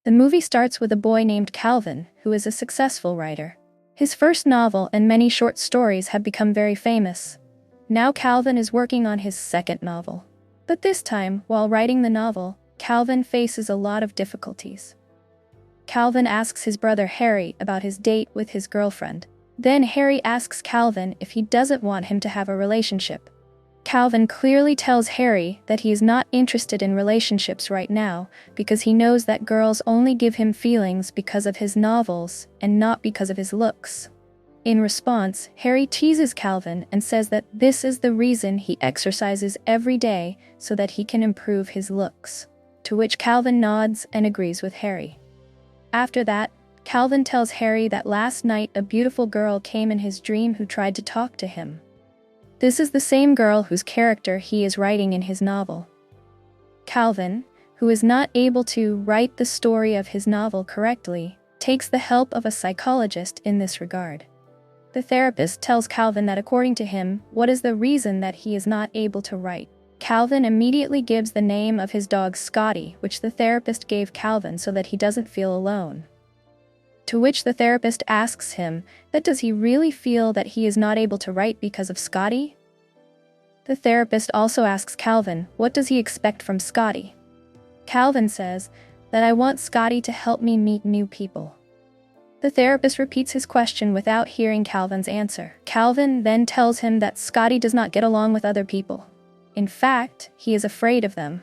The movie starts with a boy named Calvin, who is a successful writer. His first novel and many short stories have become very famous. Now Calvin is working on his second novel. But this time, while writing the novel, Calvin faces a lot of difficulties. Calvin asks his brother Harry about his date with his girlfriend. Then Harry asks Calvin if he doesn't want him to have a relationship. Calvin clearly tells Harry that he is not interested in relationships right now because he knows that girls only give him feelings because of his novels and not because of his looks. In response, Harry teases Calvin and says that this is the reason he exercises every day so that he can improve his looks. To which Calvin nods and agrees with Harry. After that, Calvin tells Harry that last night a beautiful girl came in his dream who tried to talk to him. This is the same girl whose character he is writing in his novel. Calvin, who is not able to write the story of his novel correctly, takes the help of a psychologist in this regard. The therapist tells Calvin that according to him, what is the reason that he is not able to write? Calvin immediately gives the name of his dog Scotty, which the therapist gave Calvin so that he doesn't feel alone. To which the therapist asks him that does he really feel that he is not able to write because of Scotty? The therapist also asks Calvin what does he expect from Scotty. Calvin says that I want Scotty to help me meet new people. The therapist repeats his question without hearing Calvin's answer. Calvin then tells him that Scotty does not get along with other people. In fact, he is afraid of them.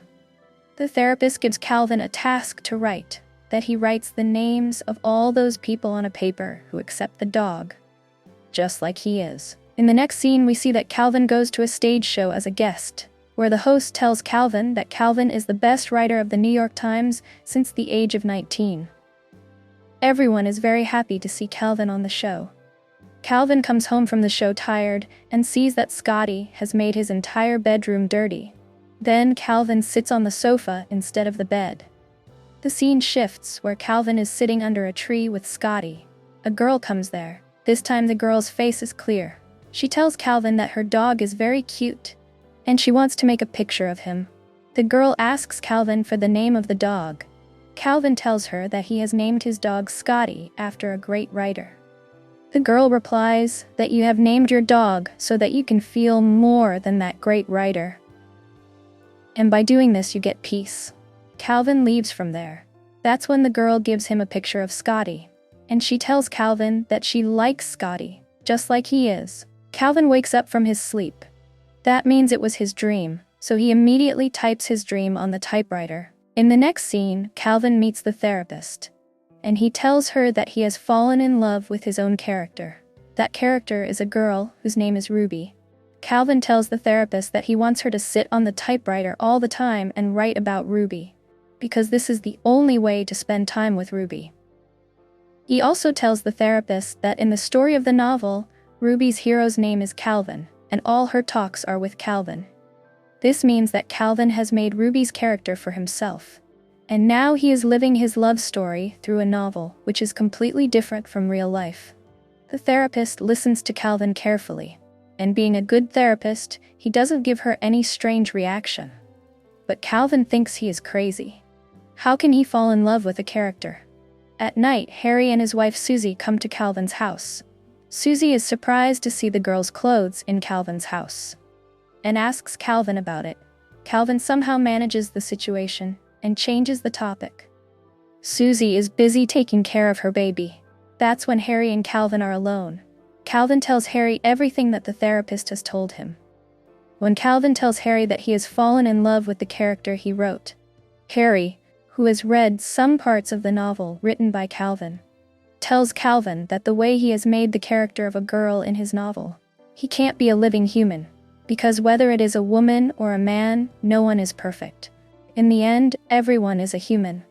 The therapist gives Calvin a task to write, that he writes the names of all those people on a paper who accept the dog, just like he is. In the next scene, we see that Calvin goes to a stage show as a guest, where the host tells Calvin that Calvin is the best writer of the New York Times since the age of 19. Everyone is very happy to see Calvin on the show. Calvin comes home from the show tired and sees that Scotty has made his entire bedroom dirty. Then Calvin sits on the sofa instead of the bed. The scene shifts where Calvin is sitting under a tree with Scotty. A girl comes there. This time the girl's face is clear. She tells Calvin that her dog is very cute, and she wants to make a picture of him. The girl asks Calvin for the name of the dog. Calvin tells her that he has named his dog Scotty after a great writer. The girl replies that you have named your dog so that you can feel more than that great writer. And by doing this you get peace. Calvin leaves from there. That's when the girl gives him a picture of Scotty, and she tells Calvin that she likes Scotty, just like he is. Calvin wakes up from his sleep. That means it was his dream, so he immediately types his dream on the typewriter. In the next scene, Calvin meets the therapist, and he tells her that he has fallen in love with his own character. That character is a girl whose name is Ruby. Calvin tells the therapist that he wants her to sit on the typewriter all the time and write about Ruby, because this is the only way to spend time with Ruby. He also tells the therapist that in the story of the novel, Ruby's hero's name is Calvin, and all her talks are with Calvin. This means that Calvin has made Ruby's character for himself, and now he is living his love story through a novel, which is completely different from real life. The therapist listens to Calvin carefully, and being a good therapist, he doesn't give her any strange reaction. But Calvin thinks he is crazy. How can he fall in love with a character? At night, Harry and his wife Susie come to Calvin's house. Susie is surprised to see the girl's clothes in Calvin's house, and asks Calvin about it. Calvin somehow manages the situation and changes the topic. Susie is busy taking care of her baby. That's when Harry and Calvin are alone. Calvin tells Harry everything that the therapist has told him. When Calvin tells Harry that he has fallen in love with the character he wrote, Harry, who has read some parts of the novel written by Calvin, tells Calvin that the way he has made the character of a girl in his novel, he can't be a living human, because whether it is a woman or a man, no one is perfect. In the end, everyone is a human.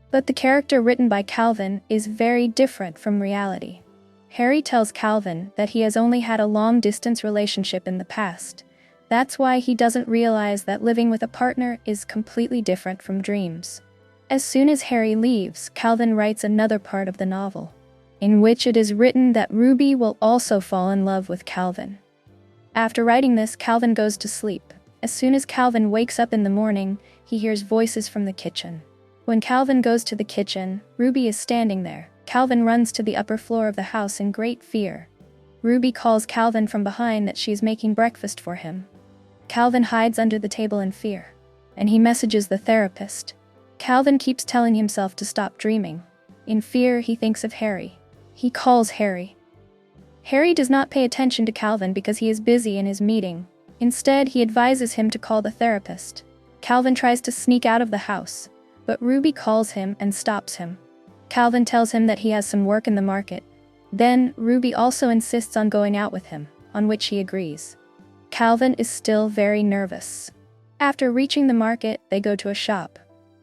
But the character written by Calvin is very different from reality. Harry tells Calvin that he has only had a long-distance relationship in the past. That's why he doesn't realize that living with a partner is completely different from dreams. As soon as Harry leaves, Calvin writes another part of the novel, in which it is written that Ruby will also fall in love with Calvin. After writing this, Calvin goes to sleep. As soon as Calvin wakes up in the morning, he hears voices from the kitchen. When Calvin goes to the kitchen, Ruby is standing there. Calvin runs to the upper floor of the house in great fear. Ruby calls Calvin from behind that she is making breakfast for him. Calvin hides under the table in fear, and he messages the therapist. Calvin keeps telling himself to stop dreaming. In fear, he thinks of Harry. He calls Harry. Harry does not pay attention to Calvin because he is busy in his meeting. Instead, he advises him to call the therapist. Calvin tries to sneak out of the house, but Ruby calls him and stops him. Calvin tells him that he has some work in the market. Then, Ruby also insists on going out with him, on which he agrees. Calvin is still very nervous. After reaching the market, they go to a shop,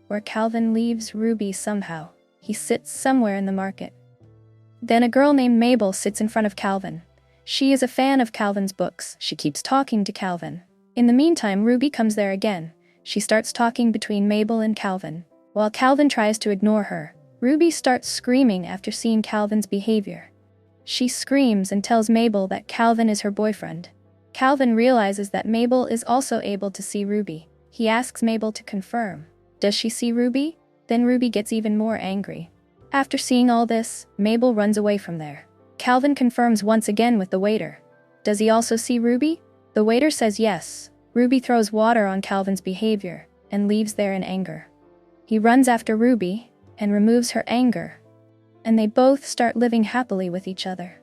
where Calvin leaves Ruby somehow. He sits somewhere in the market. Then a girl named Mabel sits in front of Calvin. She is a fan of Calvin's books. She keeps talking to Calvin. In the meantime, Ruby comes there again. She starts talking between Mabel and Calvin. While Calvin tries to ignore her, Ruby starts screaming after seeing Calvin's behavior. She screams and tells Mabel that Calvin is her boyfriend. Calvin realizes that Mabel is also able to see Ruby. He asks Mabel to confirm. Does she see Ruby? Then Ruby gets even more angry. After seeing all this, Mabel runs away from there. Calvin confirms once again with the waiter. Does he also see Ruby? The waiter says yes. Ruby throws water on Calvin's behavior and leaves there in anger. He runs after Ruby and removes her anger, and they both start living happily with each other.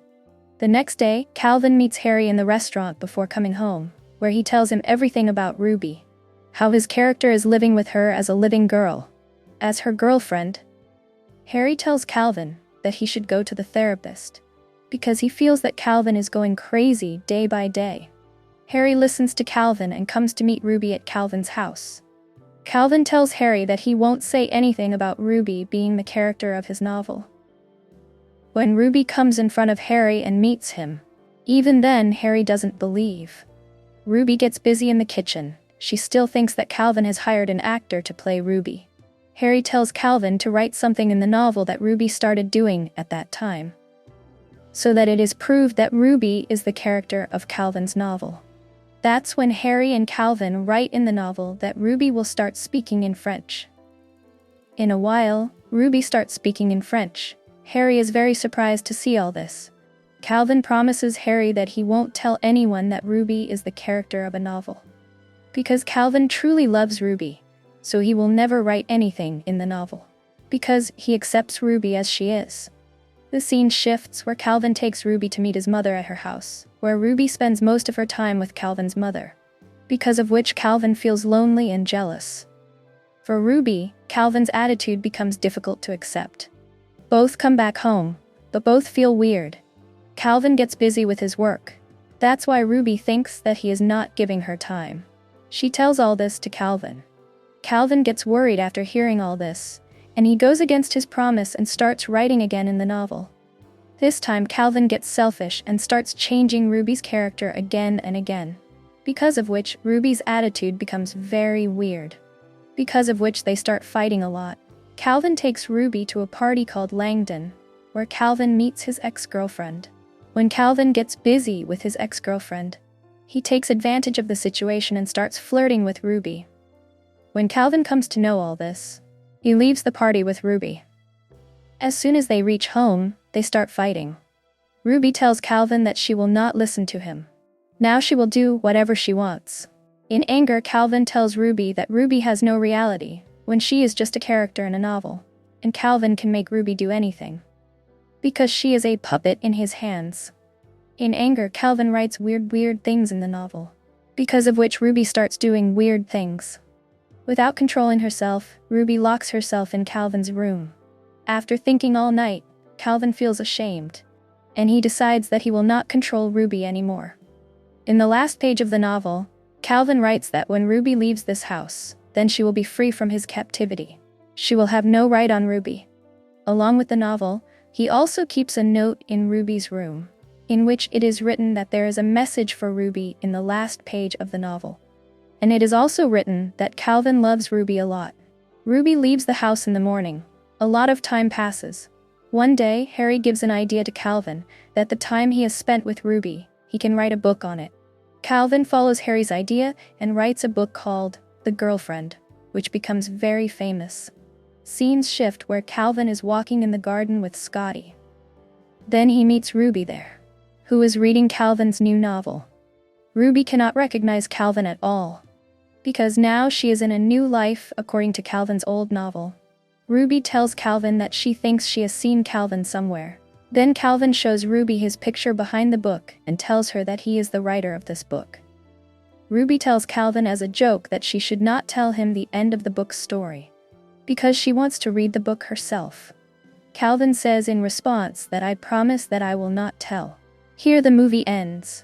The next day, Calvin meets Harry in the restaurant before coming home, where he tells him everything about Ruby, how his character is living with her as a living girl, as her girlfriend. Harry tells Calvin that he should go to the therapist, because he feels that Calvin is going crazy day by day. Harry listens to Calvin and comes to meet Ruby at Calvin's house. Calvin tells Harry that he won't say anything about Ruby being the character of his novel. When Ruby comes in front of Harry and meets him, even then Harry doesn't believe. Ruby gets busy in the kitchen. She still thinks that Calvin has hired an actor to play Ruby. Harry tells Calvin to write something in the novel that Ruby started doing at that time, so that it is proved that Ruby is the character of Calvin's novel. That's when Harry and Calvin write in the novel that Ruby will start speaking in French. In a while, Ruby starts speaking in French. Harry is very surprised to see all this. Calvin promises Harry that he won't tell anyone that Ruby is the character of a novel, because Calvin truly loves Ruby, so he will never write anything in the novel, because he accepts Ruby as she is. The scene shifts where Calvin takes Ruby to meet his mother at her house, where Ruby spends most of her time with Calvin's mother, because of which Calvin feels lonely and jealous. For Ruby, Calvin's attitude becomes difficult to accept. Both come back home, but both feel weird. Calvin gets busy with his work. That's why Ruby thinks that he is not giving her time. She tells all this to Calvin. Calvin gets worried after hearing all this, and he goes against his promise and starts writing again in the novel. This time Calvin gets selfish and starts changing Ruby's character again and again, because of which Ruby's attitude becomes very weird, because of which they start fighting a lot. Calvin takes Ruby to a party called Langdon, where Calvin meets his ex-girlfriend. When Calvin gets busy with his ex-girlfriend, he takes advantage of the situation and starts flirting with Ruby. When Calvin comes to know all this, he leaves the party with Ruby. As soon as they reach home, they start fighting. Ruby tells Calvin that she will not listen to him. Now she will do whatever she wants. In anger, Calvin tells Ruby that Ruby has no reality, when she is just a character in a novel, and Calvin can make Ruby do anything, because she is a puppet in his hands. In anger, Calvin writes weird things in the novel, because of which Ruby starts doing weird things. Without controlling herself, Ruby locks herself in Calvin's room. After thinking all night, Calvin feels ashamed, and he decides that he will not control Ruby anymore. In the last page of the novel, Calvin writes that when Ruby leaves this house, then she will be free from his captivity. She will have no right on Ruby. Along with the novel, he also keeps a note in Ruby's room, in which it is written that there is a message for Ruby in the last page of the novel. And it is also written that Calvin loves Ruby a lot. Ruby leaves the house in the morning. A lot of time passes. One day, Harry gives an idea to Calvin that the time he has spent with Ruby, he can write a book on it. Calvin follows Harry's idea and writes a book called The Girlfriend, which becomes very famous. Scenes shift where Calvin is walking in the garden with Scotty. Then he meets Ruby there, who is reading Calvin's new novel. Ruby cannot recognize Calvin at all, because now she is in a new life according to Calvin's old novel. Ruby tells Calvin that she thinks she has seen Calvin somewhere. Then Calvin shows Ruby his picture behind the book and tells her that he is the writer of this book. Ruby tells Calvin as a joke that she should not tell him the end of the book's story, because she wants to read the book herself. Calvin says in response that I promise that I will not tell. Here the movie ends.